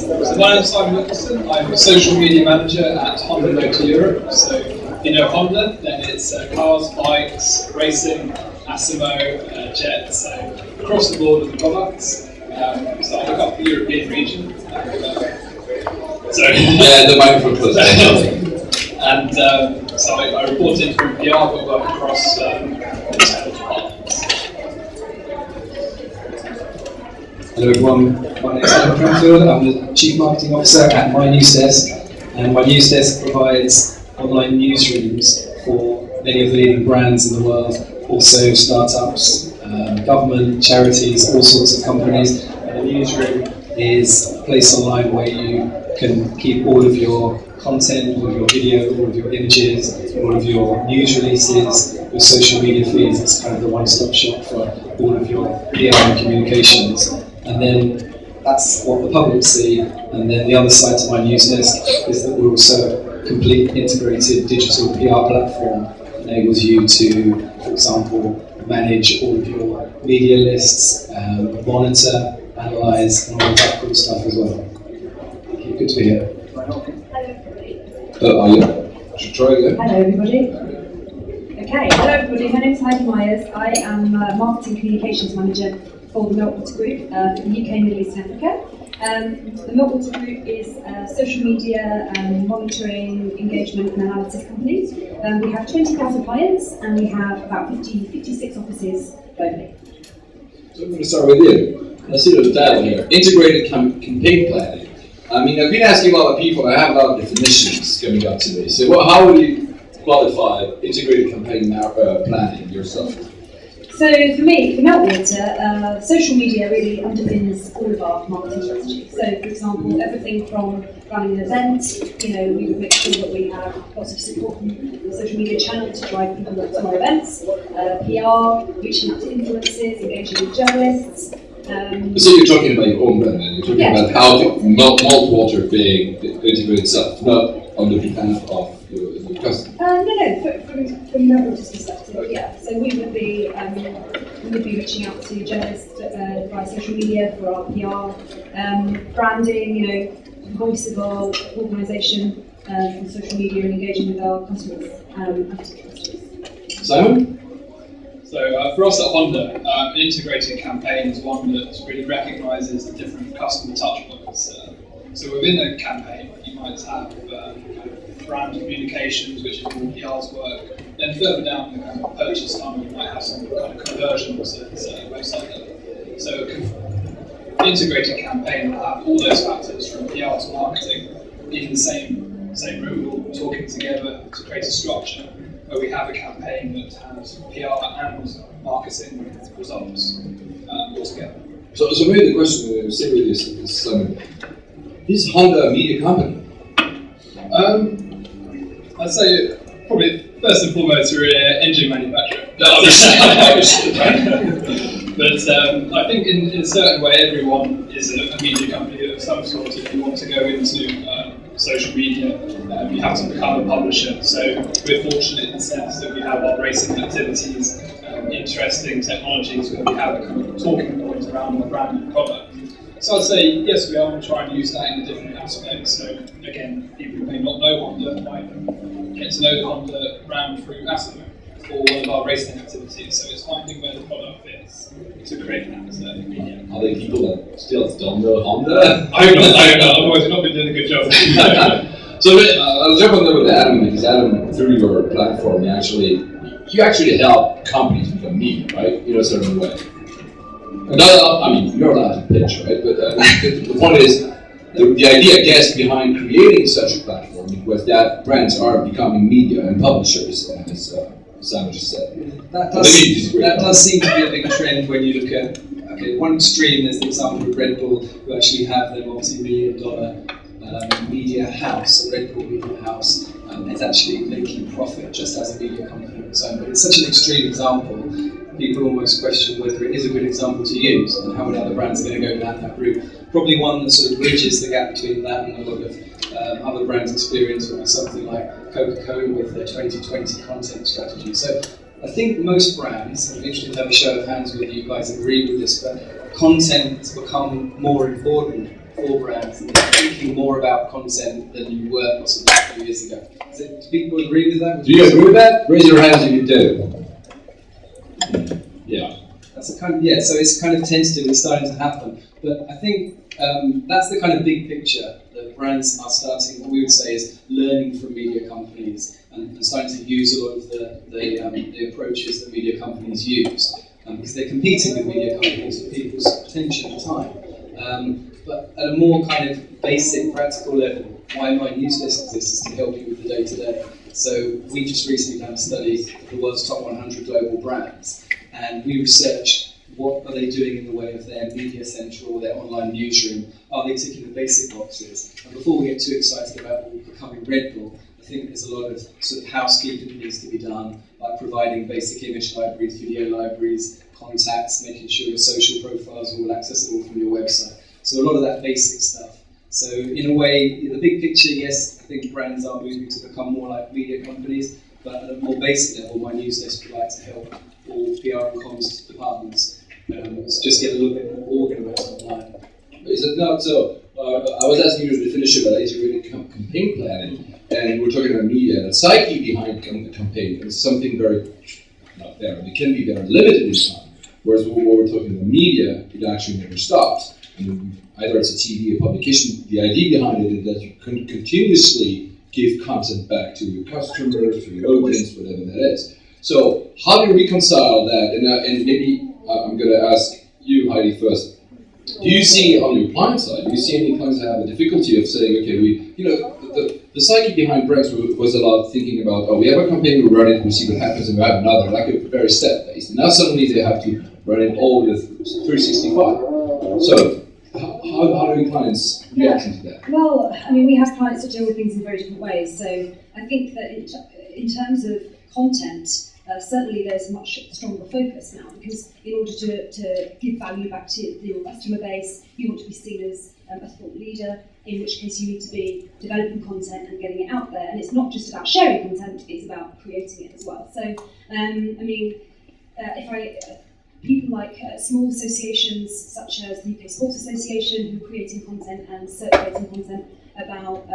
So my name is Simon Nicholson. I'm a social media manager at Honda Motor Europe. So if you know Honda, then it's cars, bikes, racing, Asimo, jet, so across the board with the products. So I look up the European region. Yeah, the microphone close. And so I report in from PR, but work across several departments. Hello everyone, my name is Adam Cranfield. I'm the Chief Marketing Officer at Mynewsdesk, and Mynewsdesk provides online newsrooms for many of the leading brands in the world, also startups, government, charities, all sorts of companies. And the newsroom is a place online where you can keep all of your content, all of your video, all of your images, all of your news releases, your social media feeds. It's kind of the one-stop shop for all of your PR and communications. And then that's what the public see. And then the other side to Mynewsdesk is that we're also a complete integrated digital PR platform that enables you to, for example, manage all of your media lists, monitor, analyze, and all of that cool stuff as well. Thank you. Good to be here. Should try again. Hello everybody. Okay, hello everybody. My name is Heidi Myers. I am Marketing Communications Manager for the Meltwater Group for the UK, Middle East and Africa. The Meltwater Group is a social media monitoring, engagement and analysis company. We have 20,000 clients and we have about 56 offices globally. So I'm going to start with you. Let's see the title here. Integrated campaign planning. I mean, I've been asking a lot of people, and I have a lot of definitions coming up today. So how would you qualify integrated campaign planning yourself? So for me, for Meltwater, social media really underpins all of our marketing strategy. So for example, everything from running an event, we would make sure that we have lots of support from the social media channel to drive people to our events, PR, reaching out to influencers, engaging with journalists. So you're talking about your own brand, and you're talking about how Meltwater being integrated itself, not on the behalf of your customer. No, from Meltwater's perspective, yeah. So we would be reaching out to journalists via social media for our PR, branding, voice of our organisation on social media and engaging with our customers and potential customers. Simon? So for us at Honda, an integrated campaign is one that really recognises the different customer touchpoints. So within a campaign, you might have brand communications, which is all PR's work. Then further down the kind of purchase funnel, you might have some kind of conversions at website level. So an integrated campaign will have all those factors from PR to marketing in the same room, all talking together to create a structure where we have a campaign that has PR and marketing results all together. So maybe the question, stay with this, is Honda a media company? I'd say probably first and foremost we're an engine manufacturer. But I think in a certain way everyone is a media company of some sort. If you want to go into social media, you have to become a publisher. So we're fortunate in the sense that we have our racing activities, interesting technologies where we have a kind of talking point around the brand and product. So I'd say yes, we are trying to use that in different aspects. So again, people who may not know Honda might get to know the Honda brand through Asimo or one of our racing activities. So it's finding where the product fits to create that media. Are there people that still don't know Honda? I hope not. Otherwise, we've not been doing a good job. So I'll jump on there with Adam, because Adam, through your platform, you actually help companies become media, right? In a certain way. You're allowed to pitch, right? But the point is, the idea, I guess, behind creating such a platform was that brands are becoming media and publishers, as Simon just said. That does seem to be a big trend when you look at, one extreme, there's the example of Red Bull, who actually have their multi-million-dollar media house, a Red Bull media house, is actually making profit just as a media company on its own. But it's such an extreme example, people almost question whether it is a good example to use and how many other brands are going to go down that route. Probably one that sort of bridges the gap between that and a lot of other brands' experience would be something like Coca-Cola with their 2020 content strategy. So I think most brands, I'm interested to have a show of hands whether you guys agree with this, but content has become more important for brands and thinking more about content than you were possibly a few years ago. Do people agree with that? Do you agree with that? Raise your hands if you do. Yeah. That's a kind of, so it's kind of tentative, it's starting to happen. But I think that's the kind of big picture that brands are starting, what we would say is learning from media companies and starting to use a lot of the approaches that media companies use. Because they're competing with media companies for people's attention and time. But at a more kind of basic, practical level, why Mynewsdesk exists is to help you with the day-to-day. So we just recently done a study of the world's top 100 global brands, and we researched what are they doing in the way of their media central or their online newsroom. Are they ticking the basic boxes? And before we get too excited about becoming Red Bull, I think there's a lot of sort of housekeeping that needs to be done, like providing basic image libraries, video libraries, contacts, making sure your social profiles are all accessible from your website. So a lot of that basic stuff. So in a way, the big picture, yes, I think brands are moving to become more like media companies, but at a more basic level, Mynewsdesk would like to help all PR and comms departments just get a little bit more organised online. Is it not so? I was asking you to finish about integrated campaign planning, and we're talking about media. The psyche behind a campaign is something very not there. It can be very limited in time. Whereas when we're talking about media, it actually never stops. Either it's a TV or publication, the idea behind it is that you can continuously give content back to your customers, to your audience, whatever that is. So how do you reconcile that? And maybe I'm going to ask you, Heidi, first. Do you see on your client side, do you see any clients that have a difficulty of saying, okay, the psyche behind brands was a lot of thinking about, we have a campaign, we run it, we see what happens, and we have another, like a very step-based. And now suddenly they have to run it all with 365. So how do your clients react to that? Well, I mean, we have clients that deal with things in very different ways. So I think that in terms of content, certainly there's a much stronger focus now, because in order to give value back to your customer base, you want to be seen as a thought leader, in which case you need to be developing content and getting it out there. And it's not just about sharing content, it's about creating it as well. So, I mean, people like small associations such as the UK Sports Association, who are creating content and circulating content about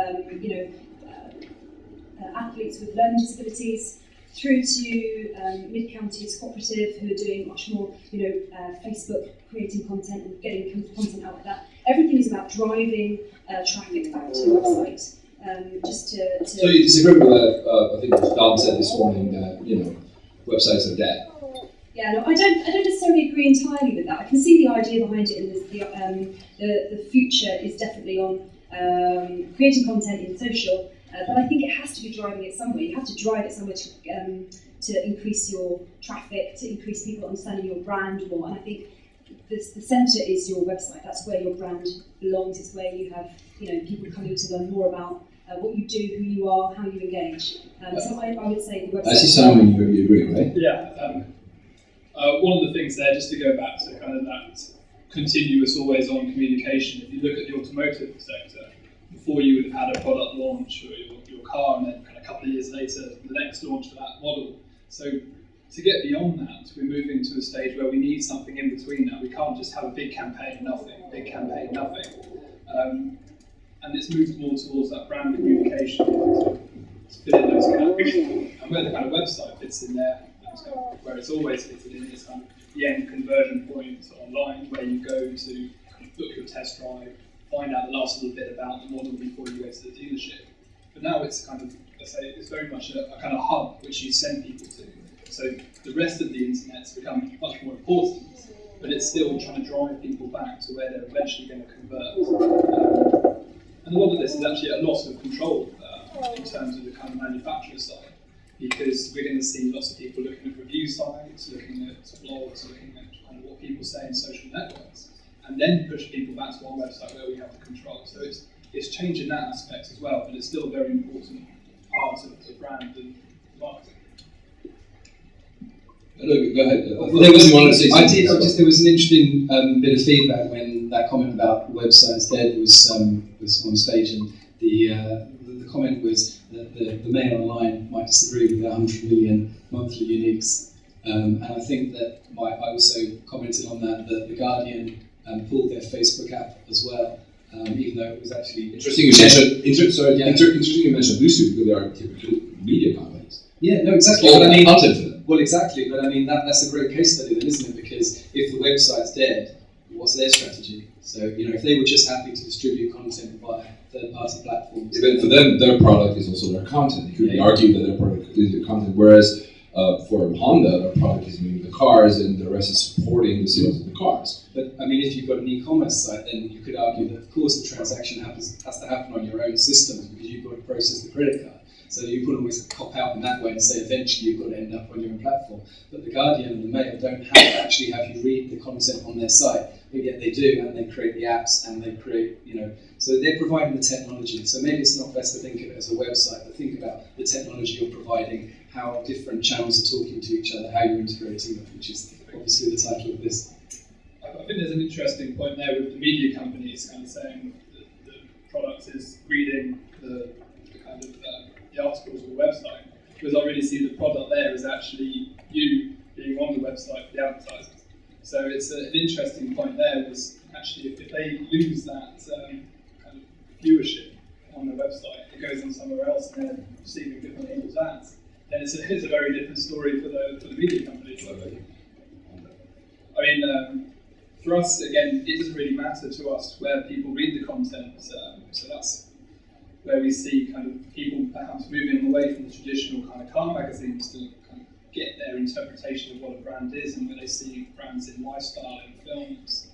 athletes with learning disabilities, through to Mid-Counties Cooperative, who are doing much more, Facebook creating content and getting content out like that. Everything is about driving traffic back to your website. So you disagree with that? I think Dom said this morning that websites are dead. Yeah, no, I don't necessarily agree entirely with that. I can see the idea behind it, and the future is definitely on creating content in social. But I think it has to be driving it somewhere. You have to drive it somewhere to increase your traffic, to increase people understanding your brand more. And I think the centre is your website. That's where your brand belongs. It's where you have people coming to learn more about what you do, who you are, how you engage. So I would say the website. I see Simon, you agree, right? Yeah. One of the things there, just to go back to kind of that continuous, always-on communication. If you look at the automotive sector, before you would have had a product launch for your car, and then kind of a couple of years later, the next launch for that model. So to get beyond that, we're moving to a stage where we need something in between that. We can't just have a big campaign, nothing, big campaign, nothing. And it's moved more towards that brand communication to fill in those gaps. And where the kind of website fits in there, where it's always fitted in, is kind of the end conversion point online, where you go to kind of book your test drive, find out the last little bit about the model before you go to the dealership. But now it's kind of, it's very much a kind of hub which you send people to. So the rest of the internet's become much more important, but it's still trying to drive people back to where they're eventually going to convert. And a lot of this is actually a loss of control in terms of the kind of manufacturer side, because we're going to see lots of people looking at review sites, looking at blogs, looking at kind of what people say in social networks, and then push people back to our website where we have the control. So it's changing that aspect as well, but it's still a very important part of the brand and marketing. Look, go ahead. There was an interesting bit of feedback when that comment about websites dead was on stage, and the comment was that the Mail Online might disagree with the 100 million monthly uniques, and I think that I also commented on that the Guardian pulled their Facebook app as well, even though it was actually Interesting you mentioned. Interesting you mentioned newsroom because they are typical media companies. Yeah, no, exactly. All But I mean, content for them. well, exactly. But I mean, that's a great case study, then, isn't it? Because if the website's dead, what's their strategy? So if they were just happy to distribute content via third-party platforms, Even for them, their product is also their content. You could argue that their product is their content, whereas for Honda, their product is mainly the cars, and the rest is supporting the sales of the cars. But I mean, if you've got an e-commerce site, then you could argue that, of course, the transaction has to happen on your own systems because you've got to process the credit card. So you could always cop out in that way and say eventually you've got to end up on your own platform. But the Guardian and the Mail don't have you read the content on their site, but yet they do, and they create the apps and they create, so they're providing the technology. So maybe it's not best to think of it as a website, but think about the technology you're providing, how different channels are talking to each other, how you're integrating them, which is obviously the title of this. I think there's an interesting point there with the media companies kind of saying that the product is reading the kind of the articles or the website, because I really see the product there is actually you being on the website for the advertisers. So it's an interesting point there, was actually if they lose that kind of viewership on their website, it goes on somewhere else and they're receiving different people's ads, then it's a very different story for the media companies. I mean, for us, again, it doesn't really matter to us where people read the content, so that's where we see kind of people perhaps moving away from the traditional kind of car magazines to kind of get their interpretation of what a brand is, and when they see brands in lifestyle and films,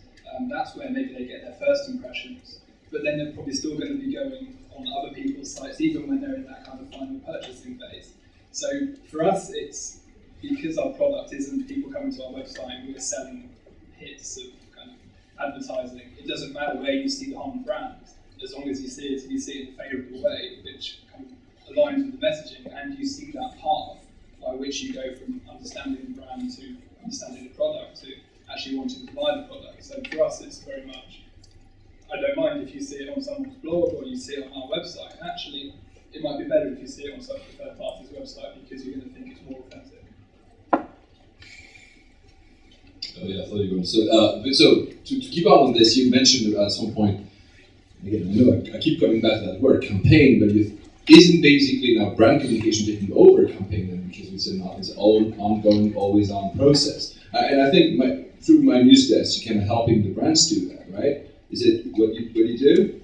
that's where maybe they get their first impressions. But then they're probably still going to be going on other people's sites, even when they're in that kind of final purchasing phase. So for us, it's because our product isn't people coming to our website and we're selling hits of kind of advertising. It doesn't matter where you see the Honda brand, as long as you see it in a favourable way, which kind of aligns with the messaging, and you see that path by which you go from understanding the brand to understanding the product to actually wanting to buy the product. So for us, it's very much, I don't mind if you see it on someone's blog or you see it on our website. Actually, it might be better if you see it on some third party's website because you're going to think it's more authentic. Oh yeah, I thought you were going to. So to keep on this, you mentioned at some point, again, I know I keep coming back to that word, campaign, but isn't basically now brand communication taking over campaign then, because it's its own ongoing, always on process. And I think through Mynewsdesk, you're kind of helping the brands do that, right? Is it what you do?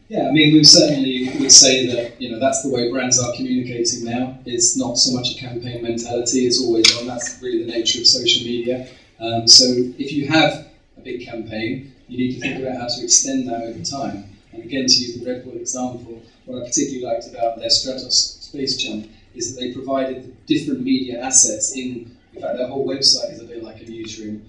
Yeah, I mean, we certainly would say that that's the way brands are communicating now. It's not so much a campaign mentality; it's always on. That's really the nature of social media. So if you have a big campaign, you need to think about how to extend that over time. And again, to use the Red Bull example, what I particularly liked about their Stratos space jump is that they provided different media assets. In fact, their whole website is a bit like a newsroom,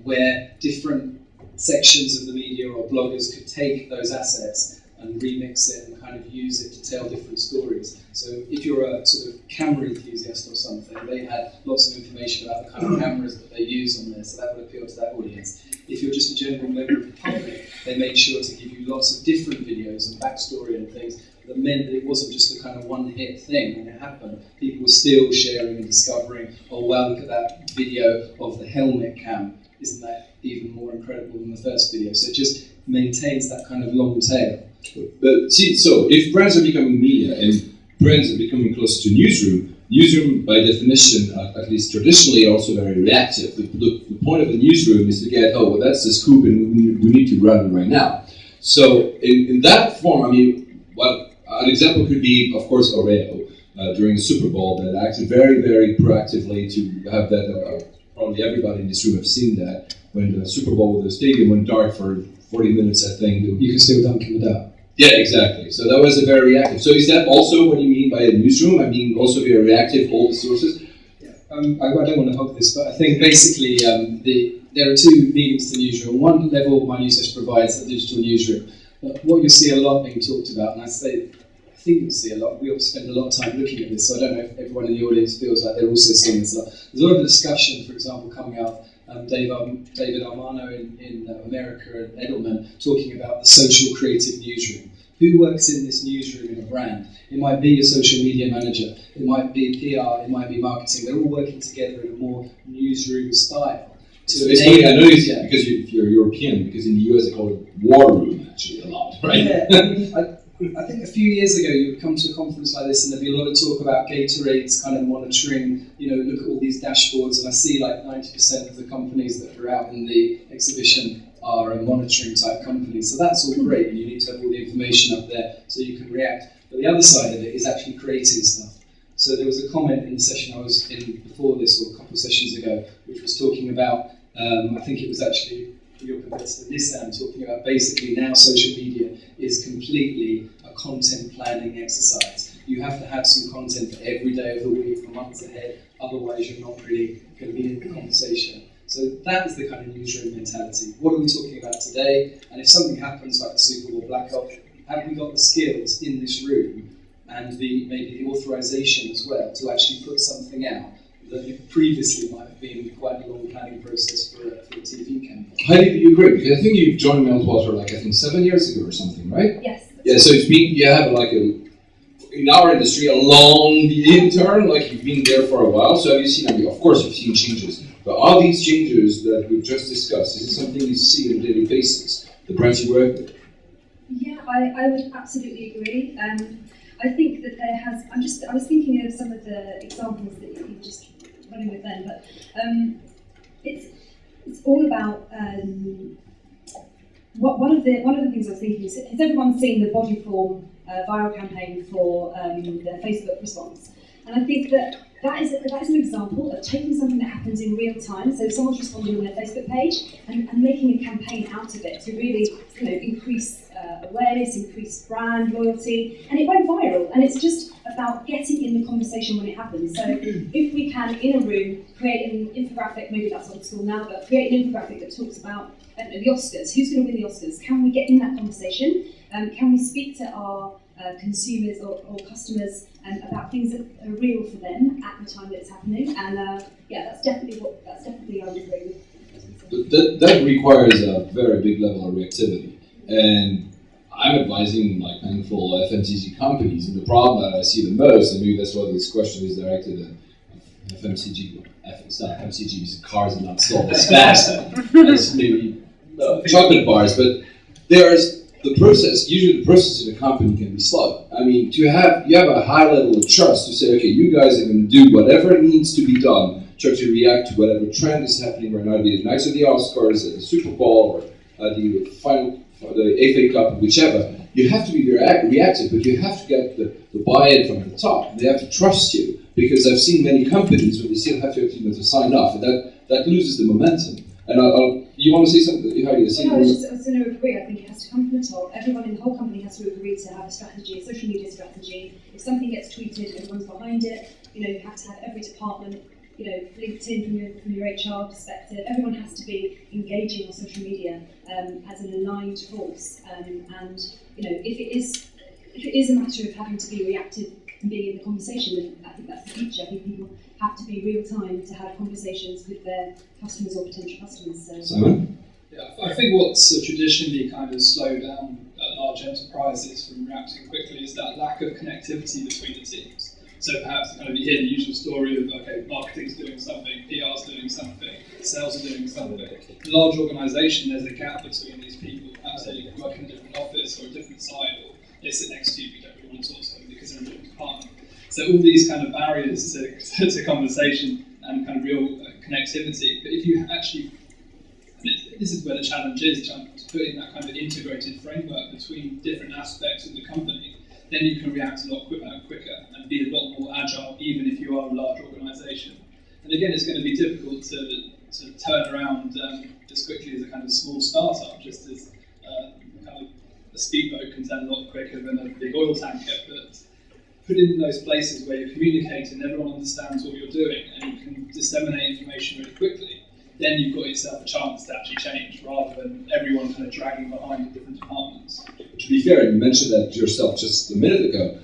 where different sections of the media or bloggers could take those assets and remix it and kind of use it to tell different stories. So if you're a sort of camera enthusiast or something, they had lots of information about the kind of cameras that they use on there, so that would appeal to that audience. If you're just a general member of the public, they made sure to give you lots of different videos and backstory and things that meant that it wasn't just a kind of one-hit thing when it happened. People were still sharing and discovering, oh wow, look at that video of the helmet cam. Isn't that even more incredible than the first video? So it just maintains that kind of long tail. But see, so if brands are becoming media and brands are becoming closer to newsroom by definition, at least traditionally, are also very reactive. The point of the newsroom is to get, oh, well, that's the scoop and we need to run it right now. So in that form, I mean, well, an example could be, of course, Oreo during the Super Bowl that acted very, very proactively to have that. Probably everybody in this room have seen that when the Super Bowl, the stadium went dark for 40 minutes, I think. You can still dunk in the dark. Yeah, exactly. So that was a very reactive. So is that also what you mean by a newsroom? I mean, also very reactive, all the sources? Yeah. I don't want to hog this, but I think basically there are two mediums to newsroom. One level, Mynewsdesk provides a digital newsroom. But what you'll see a lot being talked about, and I think you'll see a lot, we all spend a lot of time looking at this, so I don't know if everyone in the audience feels like they're also seeing this a lot. There's a lot of discussion, for example, coming out David Armano in America and Edelman talking about the social creative newsroom. Who works in this newsroom in a brand? It might be a social media manager, it might be PR, it might be marketing. They're all working together in a more newsroom style. So basically, I know it's because you're European, because in the US they call it war room actually a lot, right? Yeah, I think a few years ago you would come to a conference like this and there'd be a lot of talk about Gatorade's kind of monitoring, look at all these dashboards, and I see like 90% of the companies that are out in the exhibition are monitoring type companies. So that's all great, and you need to have all the information up there so you can react. But the other side of it is actually creating stuff. So there was a comment in the session I was in before this, or a couple of sessions ago, which was talking about, I think it was actually your competitor Nissan, talking about basically now social media is completely a content planning exercise. You have to have some content for every day of the week, for months ahead, otherwise you're not really going to be in the conversation. So that is the kind of newsroom mentality. What are we talking about today? And if something happens like the Super Bowl blackout, have we got the skills in this room and maybe the authorization as well to actually put something out that previously might have been quite a long planning process for a TV campaign? Heidi, do you agree? Because I think you've joined Meltwater 7 years ago or something, right? Yes. Yeah, so you have in our industry, along the intern, you've been there for a while, so have you seen, of course you've seen changes, but are these changes that we've just discussed, is it something you see on a daily basis, the brands you work with? Yeah, I would absolutely agree. I think that there has, I was thinking of some of the examples that you just running with then, but it's all about, one of the things I was thinking is, has everyone seen the body form viral campaign for the Facebook response? And I think that is an example of taking something that happens in real time. So someone's responding on their Facebook page and making a campaign out of it to really increase awareness, increase brand loyalty, and it went viral. And it's just about getting in the conversation when it happens. So if we can, in a room, create an infographic, maybe that's old school now, but create an infographic that talks about the Oscars. Who's going to win the Oscars? Can we get in that conversation? Can we speak to our consumers or customers about things that are real for them at the time that it's happening? And that's definitely I would agree with. That requires a very big level of reactivity, and I'm advising handful FMCG companies, and the problem that I see the most, and maybe that's why this question is directed at FMCG. It's not FMCG, it's cars and not sold as fast as maybe chocolate bars, but there's the process. Usually the process in a company can be slow. I mean, you have a high level of trust to say, okay, you guys are going to do whatever needs to be done, try to react to whatever trend is happening right now, be it nights of the Oscars, the Super Bowl, or the FA Cup, whichever. You have to be reactive, but you have to get the buy-in from the top. They have to trust you, because I've seen many companies where they still have to sign off, and that loses the momentum. And you want to say something? How do you see? I was going to agree. I think it has to come from the top. Everyone in the whole company has to agree to have a strategy, a social media strategy. If something gets tweeted, everyone's behind it. You have to have every department, LinkedIn from your HR perspective. Everyone has to be engaging on social media as an aligned force. And if it is a matter of having to be reactive and being in the conversation, then I think that's the future. I think people have to be real time to have conversations with their customers or potential customers. So. Simon? Yeah, I think what's traditionally kind of slowed down large enterprises from reacting quickly is that lack of connectivity between the teams. So perhaps you hear the usual story of, okay, marketing's doing something, PR's doing something, sales are doing something. In a large organisation, there's a gap between these people. Perhaps they work in a different office or a different side, or they sit next to you, but you don't really want to talk to them because they're in a different department. So all these kind of barriers to conversation and kind of real connectivity. But if you actually, this is where the challenge is, trying to put in that kind of integrated framework between different aspects of the company, then you can react a lot quicker and be a lot more agile, even if you are a large organisation. And again, it's going to be difficult to turn around as quickly as a kind of small startup, just as kind of a speedboat can turn a lot quicker than a big oil tanker. But put in those places where you're communicating, everyone understands what you're doing, and you can disseminate information really quickly, then you've got yourself a chance to actually change, rather than everyone kind of dragging behind in different departments. To be fair, you mentioned that yourself just a minute ago.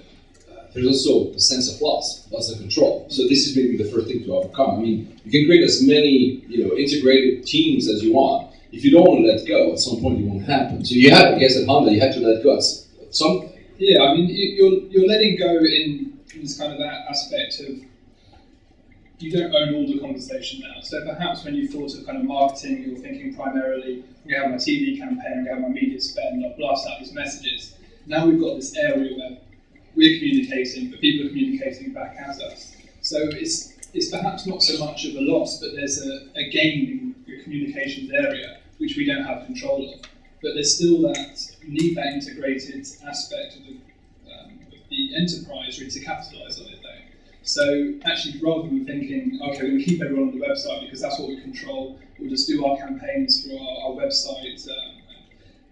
There's also a sense of loss of control. So this is maybe the first thing to overcome. I mean, you can create as many integrated teams as you want. If you don't want to let go, at some point it won't happen. So you had, I guess, at Honda, you had to let go at some. Yeah, I mean, you're letting go in this kind of that aspect of you don't own all the conversation now. So perhaps when you thought of kind of marketing, you were thinking primarily, I'm going to have my TV campaign, I'm going to have my media spend, I'll blast out these messages. Now we've got this area where we're communicating, but people are communicating back at us. So it's perhaps not so much of a loss, but there's a gain in your communications area, which we don't have control of. But there's still you need that integrated aspect of the enterprise really to capitalise on it though. So actually, rather than thinking, okay, we're going to keep everyone on the website because that's what we control, we'll just do our campaigns through our website,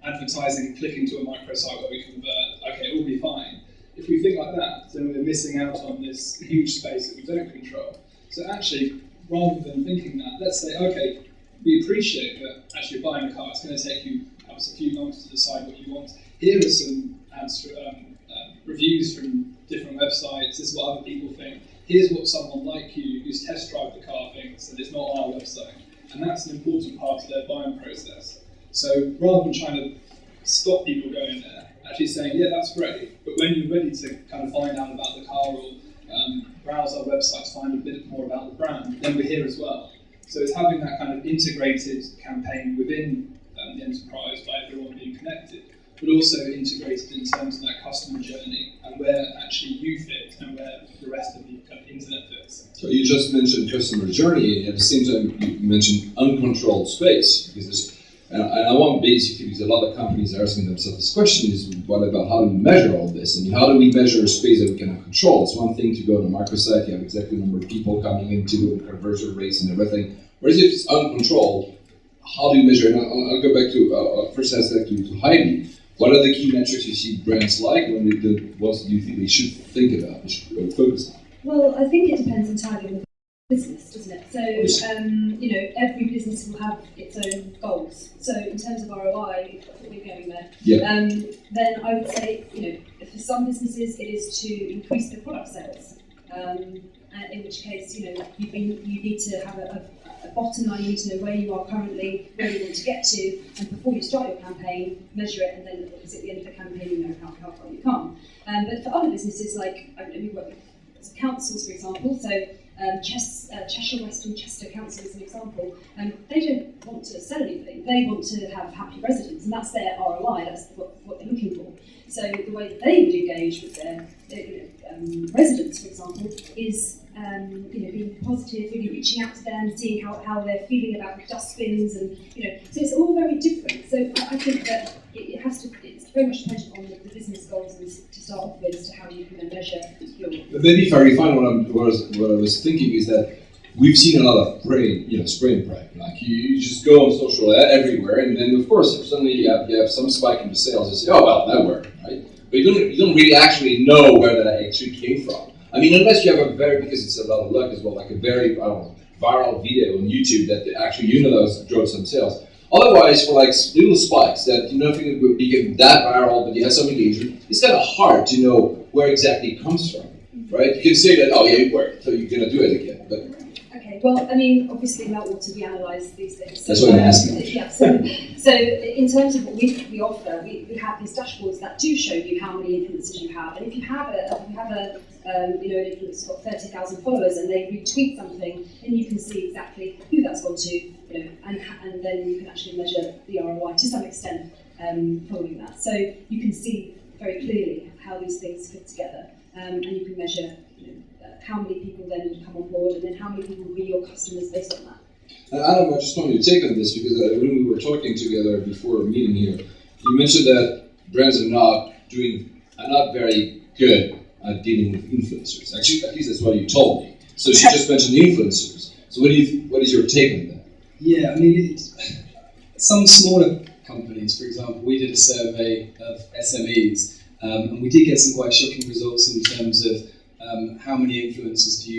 advertising, clicking to a microsite where we convert, okay, it will be fine. If we think like that, then we're missing out on this huge space that we don't control. So actually, rather than thinking that, let's say, okay, we appreciate that actually buying a car, it's going to take you perhaps a few months to decide what you want. Here are some reviews from different websites, this is what other people think. Here's what someone like you who's test drive the car thinks, and it's not on our website. And that's an important part of their buying process. So rather than trying to stop people going there, actually saying, yeah, that's great, but when you're ready to kind of find out about the car or browse our website to find a bit more about the brand, then we're here as well. So it's having that kind of integrated campaign within the enterprise by everyone being connected, but also integrated in terms of that customer journey and where actually you fit and where the rest of the kind of internet fits. So you just mentioned customer journey, and at the same time you mentioned uncontrolled space, because there's, and I want basically, because a lot of companies are asking themselves this question is, what about how do we measure all this? I mean, how do we measure a space that we cannot control? It's one thing to go on a microsite, you have exactly the number of people coming into it, conversion rates and everything. Whereas if it's uncontrolled, how do you measure? And I'll go back to, first ask that to Heidi. What are the key metrics you see brands like? What do you think they should think about, they should focus on? Well, I think it depends entirely on the business, doesn't it? So, every business will have its own goals. So, in terms of ROI, I think we're going there. Yeah. Then I would say, for some businesses, it is to increase their product sales. In which case, you need to have a bottom line. You need to know where you are currently, where you want to get to, and before you start your campaign, measure it, and then at the end of the campaign, you know how far you come. But for other businesses, like we work with councils, for example. So Cheshire West and Chester Council is an example. They don't want to sell anything. They want to have happy residents, and that's their ROI. That's what they're looking for. So the way they would engage with their residents, for example, is being positive, really reaching out to them, seeing how they're feeling about the dustbins, and so it's all very different. So I think that it's very much dependent on the business goals and to start off with as to how you can then measure your. But maybe if I refine what I was thinking is that we've seen a lot of spray and pray. Like you just go on social everywhere, and then of course if suddenly you have some spike in the sales, you say, oh well, that worked, right? But you don't really actually know where that actually came from. I mean, unless you have because it's a lot of luck as well, like a very viral video on YouTube that actually that drove some sales. Otherwise, for like little spikes that you don't think it would be that viral, but you have some engagement, it's kind of hard to know where exactly it comes from, right? You can say that, oh yeah, it worked, so you're going to do it again. But well, I mean, obviously, Meltwater, we analyse these things. That's what I'm asking. Yeah, so in terms of what we offer, we have these dashboards that do show you how many influencers you have. And if you have an influencer who's got 30,000 followers and they retweet something, then you can see exactly who that's gone to, and then you can actually measure the ROI to some extent following that. So you can see very clearly how these things fit together, and you can measure how many people then come on board, and then how many people will be your customers based on that. Adam, I just wanted to take on this because when we were talking together before a meeting here, you mentioned that brands are not very good at dealing with influencers. Actually, at least that's what you told me. So you just mentioned influencers. So what is your take on that? Yeah, I mean, some smaller companies, for example, we did a survey of SMEs, and we did get some quite shocking results in terms of how many influencers do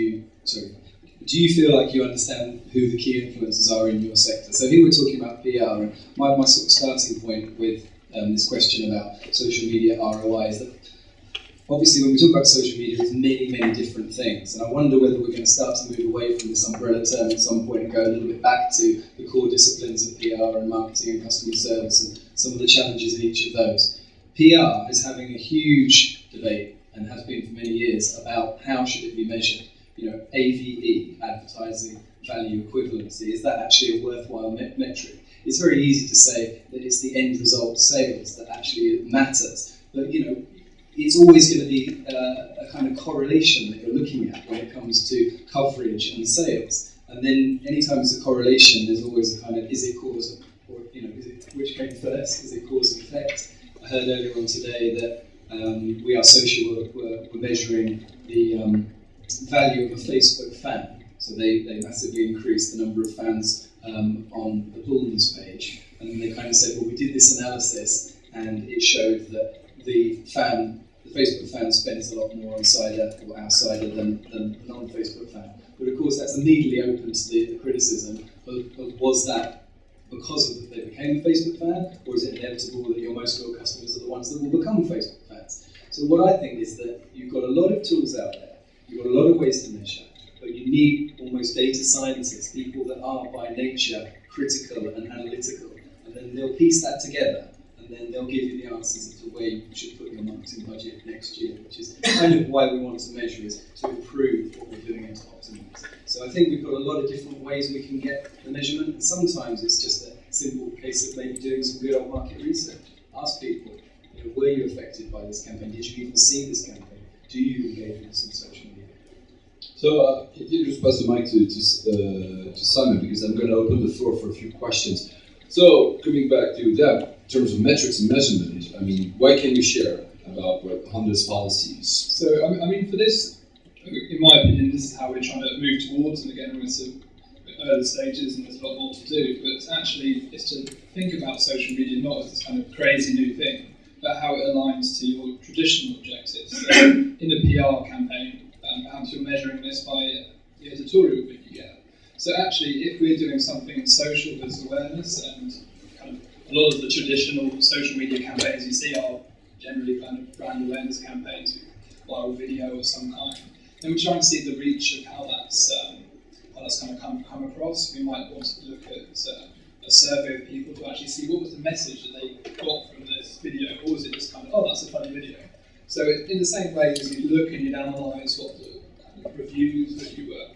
you feel like you understand who the key influencers are in your sector? So here we're talking about PR, and my sort of starting point with this question about social media ROI is that obviously when we talk about social media, it's many, many different things, and I wonder whether we're going to start to move away from this umbrella term at some point and go a little bit back to the core disciplines of PR and marketing and customer service and some of the challenges in each of those. PR is having a huge debate, and has been for many years, about how should it be measured. AVE, advertising value equivalency, is that actually a worthwhile metric? It's very easy to say that it's the end result sales that actually matters, but it's always going to be a kind of correlation that you're looking at when it comes to coverage and sales. And then anytime there's a correlation, there's always a kind of, is it cause, or which came first? Is it cause and effect? I heard earlier on today that We Are Social were measuring the value of a Facebook fan. So they massively increased the number of fans on the Pullman's page. And then they kind of said, well, we did this analysis and it showed that the Facebook fan spends a lot more on cider or outsider than the non-Facebook fan. But of course, that's immediately open to the criticism of was that because of that they became a Facebook fan, or is it inevitable that your most loyal customers are the ones that will become Facebook fans? So what I think is that you've got a lot of tools out there, you've got a lot of ways to measure, but you need almost data scientists, people that are by nature critical and analytical, and then they'll piece that together, and then they'll give you the answers as to where you should put your marketing budget next year, which is kind of why we want to measure, is to improve what we're doing and to optimize. So I think we've got a lot of different ways we can get the measurement, and sometimes it's just a simple case of maybe doing some good old market research. Ask people, were you affected by this campaign? Did you even see this campaign? Do you engage with this on social media? So you just pass the mic to Simon, because I'm going to open the floor for a few questions. So coming back to that, in terms of metrics and measurement, I mean, what can you share about what Honda's policies? So I mean, for this, in my opinion, this is how we're trying to move towards, and again, we're still at early stages and there's a lot more to do, but actually it's to think about social media not as this kind of crazy new thing, but how it aligns to your traditional objectives. So in a PR campaign, perhaps you're measuring this by the editorial that you get. So actually, if we're doing something in social that's awareness, and kind of a lot of the traditional social media campaigns you see are generally kind of brand awareness campaigns, viral video of some kind, then we're trying to see the reach of how that's kind of come across. We might want to look at a survey of people to actually see what was the message that they got from this video, or was it just kind of, oh, that's a funny video. So in the same way as you look and you'd analyse what the kind of reviews that you were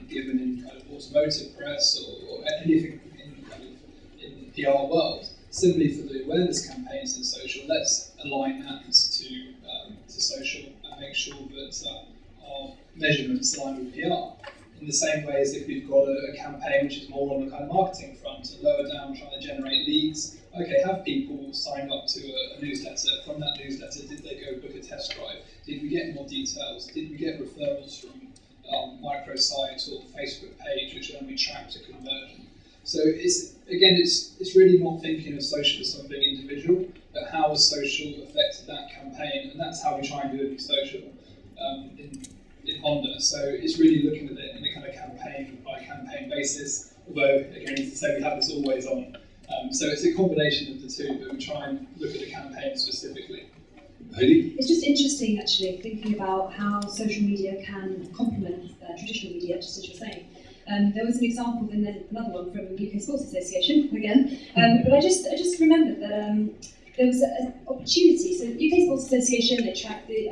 given in kind of automotive press or anything in the PR world, simply for the awareness campaigns in social, let's align that to social and make sure that our measurements align with PR. In the same way as if we've got a campaign which is more on the kind of marketing front, and lower down trying to generate leads. Okay, have people signed up to a newsletter? From that newsletter, did they go book a test drive? Did we get more details? Did we get referrals from microsite or Facebook page, which then we track to conversion? So it's really not thinking of social as something individual, but how has social affected that campaign, and that's how we try and do it in social in Honda. So it's really looking at it in a kind of campaign by campaign basis, although again, as I say, we have this always on. So it's a combination of the two, but we try and look at the campaign specifically. Heidi? It's just interesting, actually, thinking about how social media can complement traditional media, just as you're saying. There was an example, and then another one from the UK Sports Association again. But I just remembered that there was an opportunity. So the UK Sports Association, they track the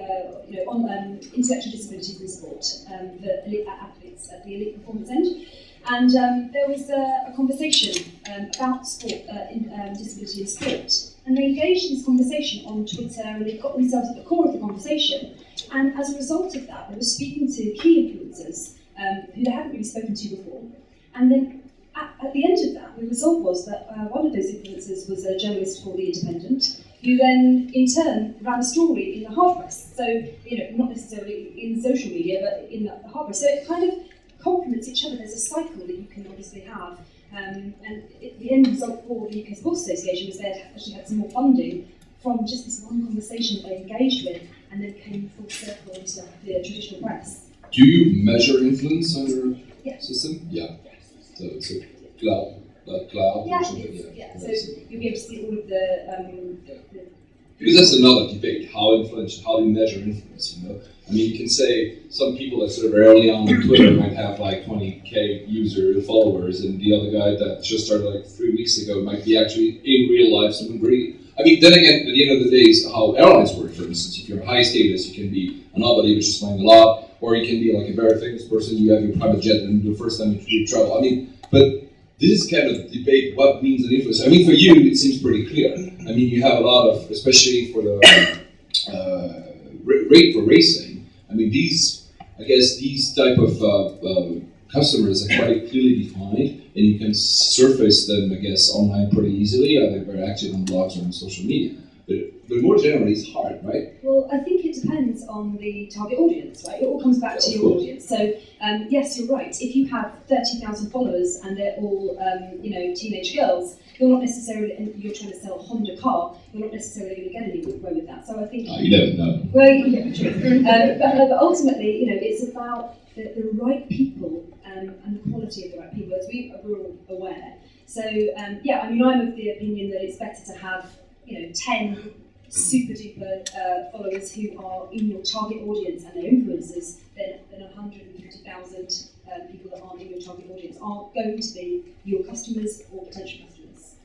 intellectual disabilities in sport for elite athletes at the elite performance end. And there was a conversation about sport, disability in sport. And they engaged in this conversation on Twitter, and they got themselves at the core of the conversation. And as a result of that, they were speaking to key influencers who they hadn't really spoken to before. And then at the end of that, the result was that one of those influencers was a journalist for The Independent, who then, in turn, ran a story in the hard press. So, not necessarily in social media, but in the hard press. So it kind of complements each other. There's a cycle that you can obviously have. And the end result for the UK Sports Association was they actually had some more funding from just this one conversation that they engaged with, and then came full circle into the traditional press. Do you measure influence on your system? Yeah. So it's a cloud or something? Yeah. So you'll be able to see all of the because that's another debate, how do you measure influence, I mean, you can say some people that sort of early on Twitter might have like 20k followers, and the other guy that just started like 3 weeks ago might be actually in real life someone really. I mean, then again, at the end of the day, is how airlines work. For instance, if you're high status, you can be a nobody which is flying a lot, or you can be like a very famous person, you have your private jet and the first time you travel. I mean, but this is kind of debate what means an influencer. I mean, for you, it seems pretty clear. I mean, you have a lot of, especially for the rate for racing. I mean, these type of customers are quite clearly defined, and you can surface them, I guess, online pretty easily. They're very active on blogs or on social media. But more generally, it's hard, right? Well, I think it depends on the target audience, right? It all comes back to your audience. So, yes, you're right. If you have 30,000 followers and they're all, teenage girls, you're not necessarily, and you're trying to sell a Honda car, you're not necessarily going to get anywhere with that. So I think... you never know. Well, yeah, true. But ultimately, it's about the right people and the quality of the right people, as we're all aware. So, I'm of the opinion that it's better to have, 10 super duper followers who are in your target audience and they're influencers than 150,000 people that aren't in your target audience aren't going to be your customers or potential customers.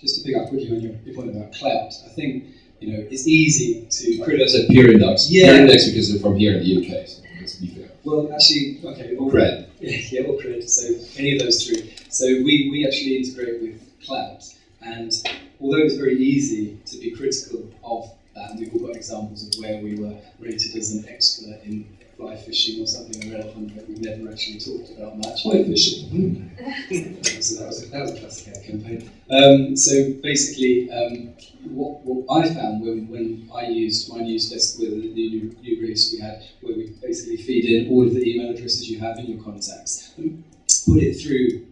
Just to pick up quickly on your point about clout, I think it's easy to criticize a peer index. Yeah. Peer index because they're from here in the UK. So let's be fair. Well, actually, okay, all cred. Yeah, all cred. So any of those three. So we actually integrate with clout, and although it's very easy to be critical of that, and we've all got examples of where we were rated as an expert in fly fishing or something irrelevant that we've never actually talked about much. Fly fishing. So that was a classic ad campaign. So basically, what I found when I used Mynewsdesk with the new release we had, where we basically feed in all of the email addresses you have in your contacts and put it through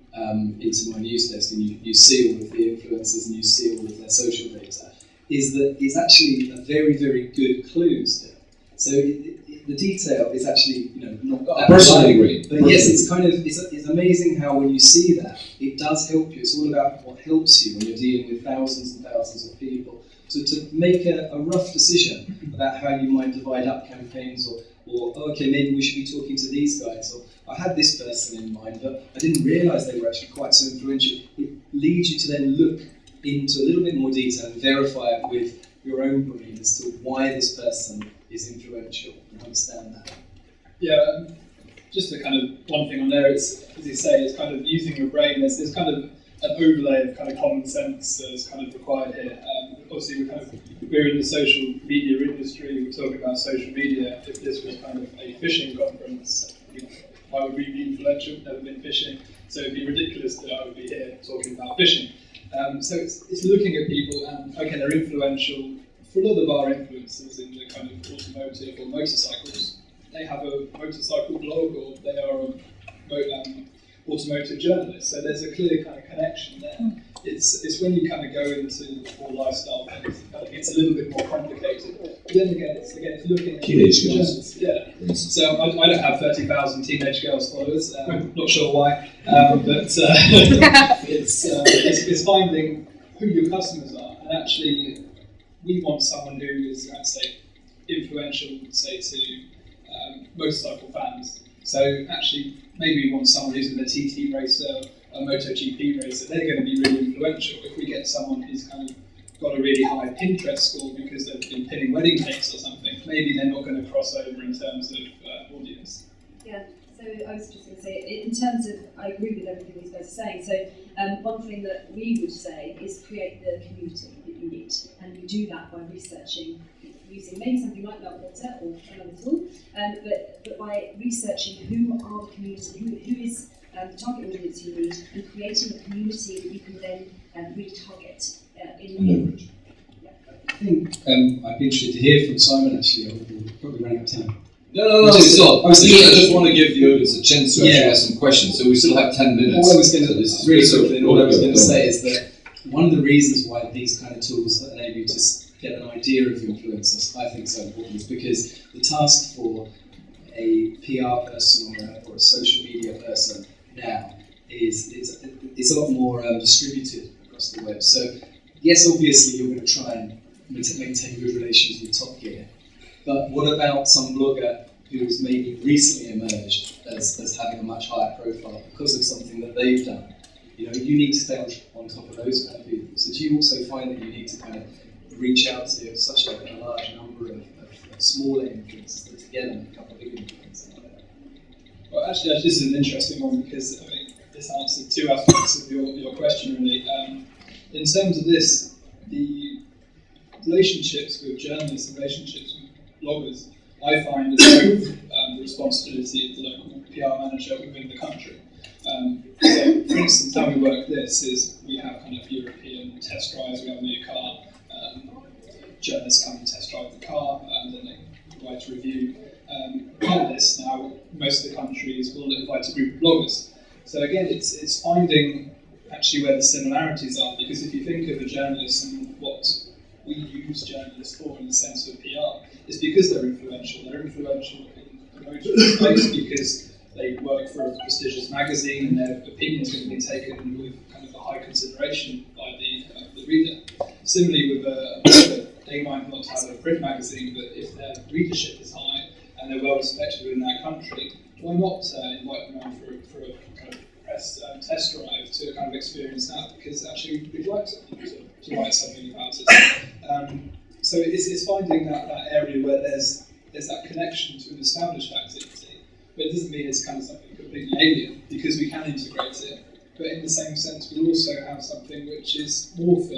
into Mynewsdesk, and you see all of the influencers and you see all of their social data, is actually a very, very good clue still. So the detail is actually not that personally agree. But yes, it's amazing how when you see that, it does help you. It's all about what helps you when you're dealing with thousands and thousands of people. So to make a rough decision about how you might divide up campaigns, or okay, maybe we should be talking to these guys, or I had this person in mind, but I didn't realise they were actually quite so influential. It leads you to then look into a little bit more detail and verify it with your own brain as to why this person is influential, and understand that. Yeah, just a kind of one thing on there, it's, as you say, it's kind of using your brain. There's kind of an overlay of kind of common sense that's kind of required here. Obviously, we're in the social media industry. We're talking about social media. If this was kind of a fishing conference, why would we be influential? Never been fishing, so it'd be ridiculous that I would be here talking about fishing. So it's looking at people and okay, they're influential. For a lot of our influencers in the kind of automotive or motorcycles, they have a motorcycle blog or they are a automotive journalist. So there's a clear kind of connection there. It's when you kind of go into more lifestyle things, it kind of gets a little bit more complicated. But then again, it's looking at teenage girls. Yeah. So I don't have 30,000 teenage girls followers. Not sure why, but it's finding who your customers are, and actually we want someone who is, let's say, influential, say, to motorcycle fans. So actually, maybe we want someone who's in a TT racer, a MotoGP racer. They're going to be really influential. If we get someone who's kind of got a really high Pinterest score because they've been pinning wedding cakes or something, maybe they're not going to cross over in terms of audience. Yeah. So I was just going to say, in terms of, I agree with everything these guys are saying. So one thing that we would say is create the community that you need, and you do that by researching, using maybe something like Meltwater or another tool, but by researching who are the community, who is the target audience you need, and creating a community that you can then really target in. I think I'd be interested to hear from Simon actually. We're probably running out of time. No. I just want to give the audience a chance to actually ask some questions. So we still have 10 minutes. All I was going to say is that one of the reasons why these kind of tools that enable you to get an idea of influencers, I think, so important, is because the task for a PR person or a social media person now is a lot more distributed across the web. So yes, obviously you're going to try and maintain good relations with Top Gear. But what about some blogger who has maybe recently emerged as having a much higher profile because of something that they've done? You need to stay on top of those kind of people. So do you also find that you need to kind of reach out to such a large number of smaller influencers that together make up a big influence. Well, actually, this is an interesting one because I mean, this answered two aspects of your question, really. In terms of this, the relationships with journalists, relationships with bloggers, I find is both the responsibility of the local PR manager within the country. So, for instance, how we work this is we have kind of European test drives, we have a new car, journalists come and test drive the car, and then they write a review. On this now, most of the countries will invite a group of bloggers. So again, it's finding actually where the similarities are, because if you think of a journalist and what we use journalists for in the sense of PR, it's because they're influential. They're influential in the promotional space because they work for a prestigious magazine and their opinion is going to be taken with kind of a high consideration by the reader. Similarly with a blogger, they might not have a print magazine, but if their readership is high and they're well respected within that country, why not invite them around for a kind of press test drive to kind of experience that? Because actually we'd like to write something about it. So it's finding that area where there's that connection to an established activity, but it doesn't mean it's kind of something completely alien, because we can integrate it. But in the same sense, we'll also have something which is more for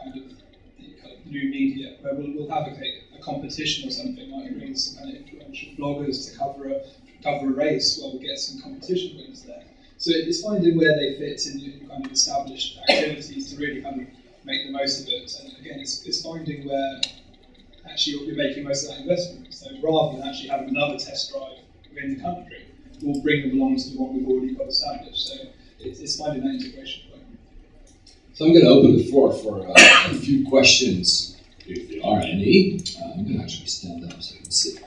kind of new media, where we'll have a competition or something, like bring some kind of influential bloggers to cover a race, while we get some competition winners there. So it's finding where they fit in kind of established activities to really kind of make the most of it. And again, it's finding where actually you're making most of that investment. So rather than actually having another test drive within the country, we'll bring them along to the one we've already got established. So it's finding that integration point. So I'm going to open the floor for a few questions, if there are any. I'm going to actually stand up so you can see.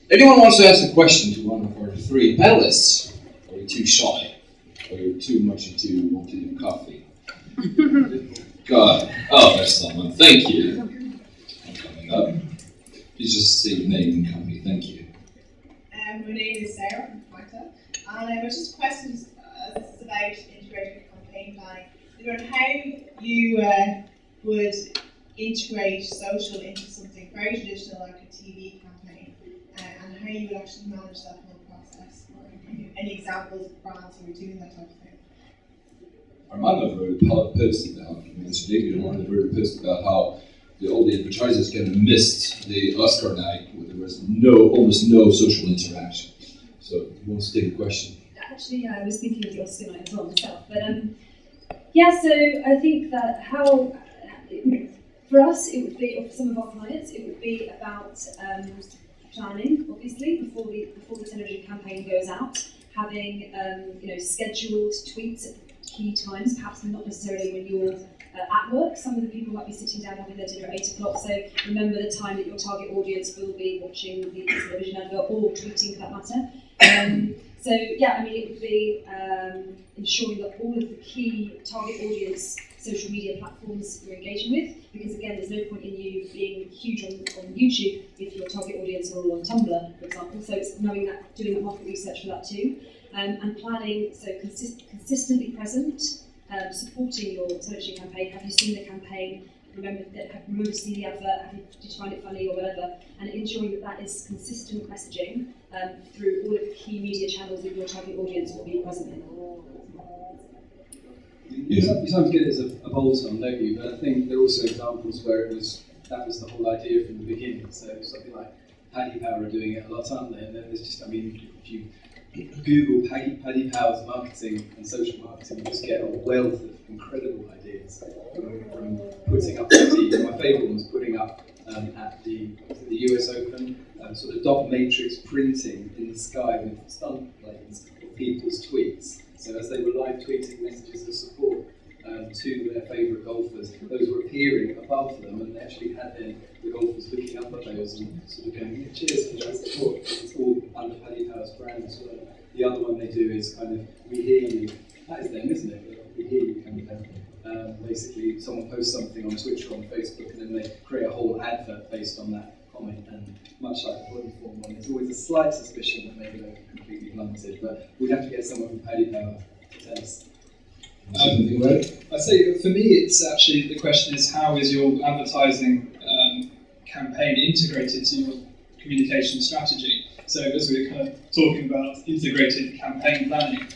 Anyone wants to ask a question to one of our three panelists? Or are you too shy? Or are you too much into want to do coffee? God. Oh, there's someone. Thank you. I'm coming up. Please just say your name and company. Thank you. My name is Sarah from Quanta, and I was just questions this is about integrated campaign planning. How you would integrate social into something very traditional like a TV campaign, and how you would actually manage that whole process, or any examples of brands who are doing that type of thing. Armando wrote a post about, wrote a post about how all the advertisers kind of missed the Oscar night where there was almost no social interaction. So, who wants to take a question? Actually, yeah, I was thinking of the Oscar night as well myself. But yeah, so I think that for us, it would be, or for some of our clients, it would be about planning, obviously, before the television campaign goes out, having scheduled tweets at key times, perhaps not necessarily when you're at work. Some of the people might be sitting down having their dinner at 8 o'clock, so remember the time that your target audience will be watching the television advert or tweeting for that matter. So yeah, I mean, it would be ensuring that all of the key target audience social media platforms you're engaging with, because again, there's no point in you being huge on YouTube if your target audience are all on Tumblr, for example. So it's knowing that, doing the market research for that too, and planning, so consistently present, supporting your television campaign. Have you seen the campaign? Remember to see the advert. Did you find it funny or whatever? And ensuring that is consistent messaging through all of the key media channels that your target audience will be present in. You sometimes get it as a bolt-on, don't you? But I think there are also examples where that was the whole idea from the beginning. So something like Paddy Power are doing it a lot, aren't they? And then there's just, I mean, if you Google Paddy Power's marketing and social marketing, you just get a wealth of incredible ideas from putting up my favourite one was putting up at the US Open, sort of dot matrix printing in the sky with stunt planes of people's tweets. So as they were live tweeting messages of support to their favourite golfers, those were appearing above them, and they actually had the golfers looking up at those and sort of going, yeah, cheers for that support. It's all under Paddy Power's brand as well. The other one they do is kind of, we hear you. That is them, isn't it? We hear you kind of basically, someone posts something on Twitter or on Facebook, and then they create a whole advert based on that comment. And much like the body form one, there's always a slight suspicion that maybe they're completely blunted, but we'd have to get someone from Paddy Power to tell us. I'd say for me, it's actually the question is, how is your advertising campaign integrated to your communication strategy. So as we were kind of talking about integrated campaign planning,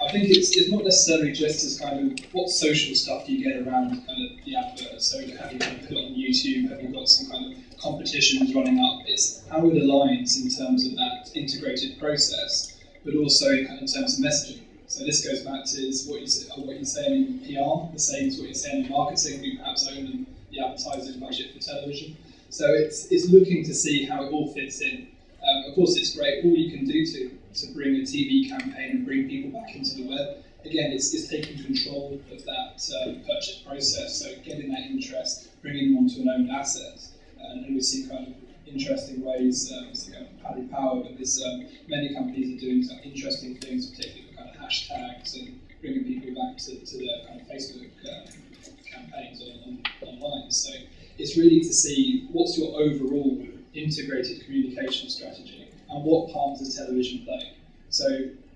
I think it's not necessarily just as kind of what social stuff do you get around kind of the advert. So have you kind of put it on YouTube? Have you got some kind of competitions running up? It's how it aligns in terms of that integrated process, but also in terms of messaging. So this goes back to what you're saying in PR, the same as what you're saying in marketing. We perhaps own the advertising budget for television. So it's looking to see how it all fits in. Of course, it's great. All you can do to bring a TV campaign and bring people back into the web, again, it's taking control of that purchase process. So getting that interest, bringing them onto an owned asset. And we see kind of interesting ways, Paddy Power, but there's many companies are doing some interesting things, particularly with kind of hashtags and bringing people back to their kind of Facebook campaigns online. So it's really to see what's your overall integrated communication strategy and what part does television play. So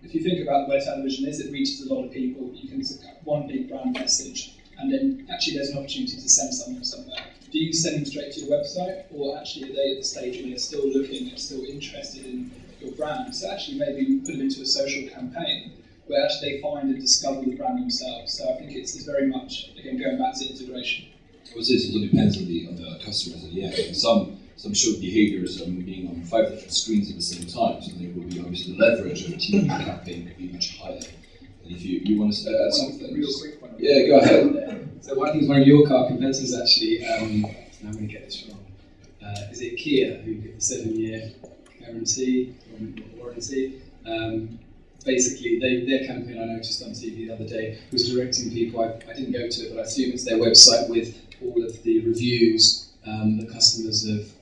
if you think about where television is, it reaches a lot of people. You can one big brand message, and then actually there's an opportunity to send someone somewhere. Do you send them straight to your website, or actually are they at the stage where they're still looking, they're still interested in your brand? So actually maybe put them into a social campaign where actually they find and discover the brand themselves. So I think it's very much, again, going back to integration. I would say it all depends on the customers at the end. Some show behaviors being on 5 different screens at the same time, so there will be obviously the leverage of a TV campaign could be much higher. And if you want to add something, real quick one. Yeah, go ahead. So I think one of your car competitors actually, I'm going to get this wrong. Is it Kia who get the 7-year guarantee or warranty? Basically, their campaign I noticed on TV the other day was directing people. I didn't go to it, but I assume it's their website with all of the reviews that customers have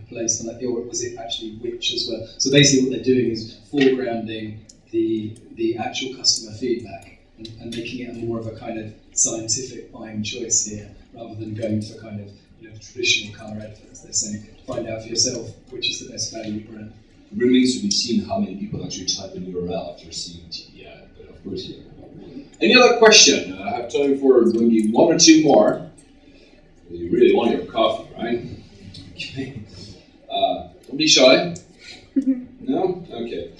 placed on that, or was it actually which as well? So basically what they're doing is foregrounding the actual customer feedback and making it more of a kind of scientific buying choice here, rather than going for kind of traditional car adverts. They're saying, find out for yourself which is the best value brand. It remains to be seen how many people actually type in URL after seeing TV ad, but of course, yeah. Any other question? I have time for maybe 1 or 2 more. You really want your coffee, right? Okay. Don't be shy. No? Okay.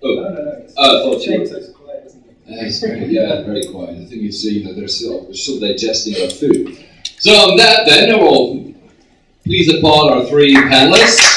Oh. No. I thought you were. So quiet, isn't it? It's very quiet. I think it's they're still digesting our food. So on that, then, we'll please applaud our 3 panelists.